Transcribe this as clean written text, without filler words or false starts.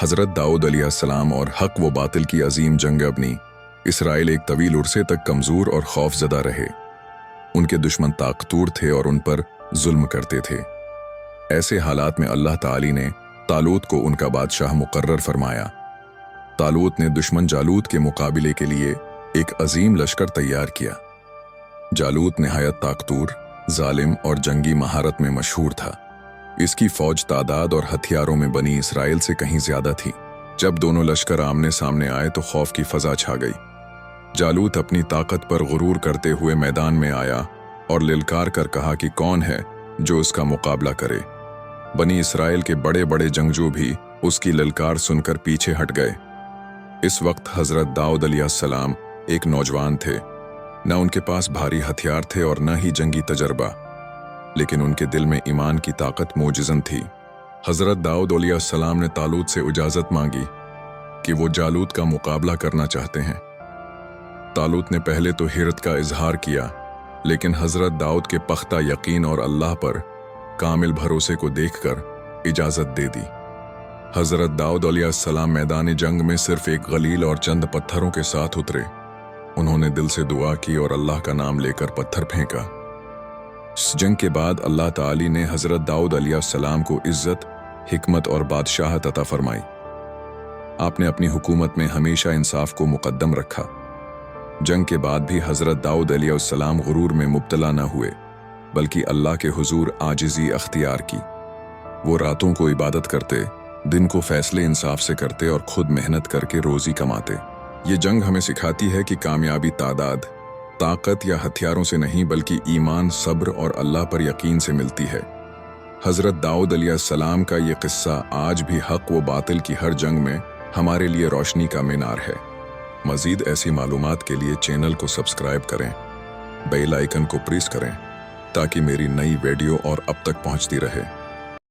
हज़रत दाऊद अलैहिस्सलाम और हक व बातिल की अजीम जंग अबनी इसराइल एक तवील उरसे तक कमज़ोर और खौफजदा रहे। उनके दुश्मन ताकतूर थे और उन पर जुल्म करते थे। ऐसे हालात में अल्लाह ताली ने तालूत को उनका बादशाह मुकर्रर फरमाया। तालूत ने दुश्मन जालूत के मुकाबले के लिए एक अजीम लश्कर तैयार किया। जालूत नहायत ताकतूर, जालिम और जंगी महारत में मशहूर था। इसकी फौज तादाद और हथियारों में बनी इसराइल से कहीं ज्यादा थी। जब दोनों लश्कर आमने सामने आए तो खौफ की फजा छा गई। जालूत अपनी ताकत पर गुरूर करते हुए मैदान में आया और लिलकार कर कहा कि कौन है जो उसका मुकाबला करे। बनी इसराइल के बड़े बड़े जंगजू भी उसकी लिलकार सुनकर पीछे हट गए। इस वक्त हजरत दाऊद अलैहिस्सलाम एक नौजवान थे। न उनके पास भारी हथियार थे और न ही जंगी तजर्बा, लेकिन उनके दिल में ईमान की ताकत मोजिज़न थी। हजरत दाऊद अलैहिस्सलाम ने तालूत से इजाज़त मांगी कि वो जालूत का मुकाबला करना चाहते हैं। तालूत ने पहले तो हिरत का इजहार किया, लेकिन हजरत दाऊद के पख्ता यकीन और अल्लाह पर कामिल भरोसे को देखकर इजाज़त दे दी। हजरत दाऊद अलैहिस्सलाम मैदान जंग में सिर्फ एक गलील और चंद पत्थरों के साथ उतरे। उन्होंने दिल से दुआ की और अल्लाह का नाम लेकर पत्थर फेंका। इस जंग के बाद अल्लाह ताली ने हजरत दाऊद अलैहिस्सलाम को इज्जत, हिकमत और बादशाहत अता फरमाई। आपने अपनी हुकूमत में हमेशा इंसाफ को मुकद्दम रखा। जंग के बाद भी हजरत दाऊद अलैहिस्सलाम गुरूर में मुब्तला न हुए, बल्कि अल्लाह के हुजूर आजिज़ी अख्तियार की। वो रातों को इबादत करते, दिन को फैसले इंसाफ से करते और खुद मेहनत करके रोजी कमाते। ये जंग हमें सिखाती है कि कामयाबी तादाद, ताकत या हथियारों से नहीं, बल्कि ईमान, सब्र और अल्लाह पर यकीन से मिलती है। हजरत दाऊद अलैहिस्सलाम का ये किस्सा आज भी हक व बातिल की हर जंग में हमारे लिए रोशनी का मीनार है। मज़ीद ऐसी मालूमात के लिए चैनल को सब्सक्राइब करें, बेल आइकन को प्रेस करें ताकि मेरी नई वीडियो और अब तक पहुंचती रहे।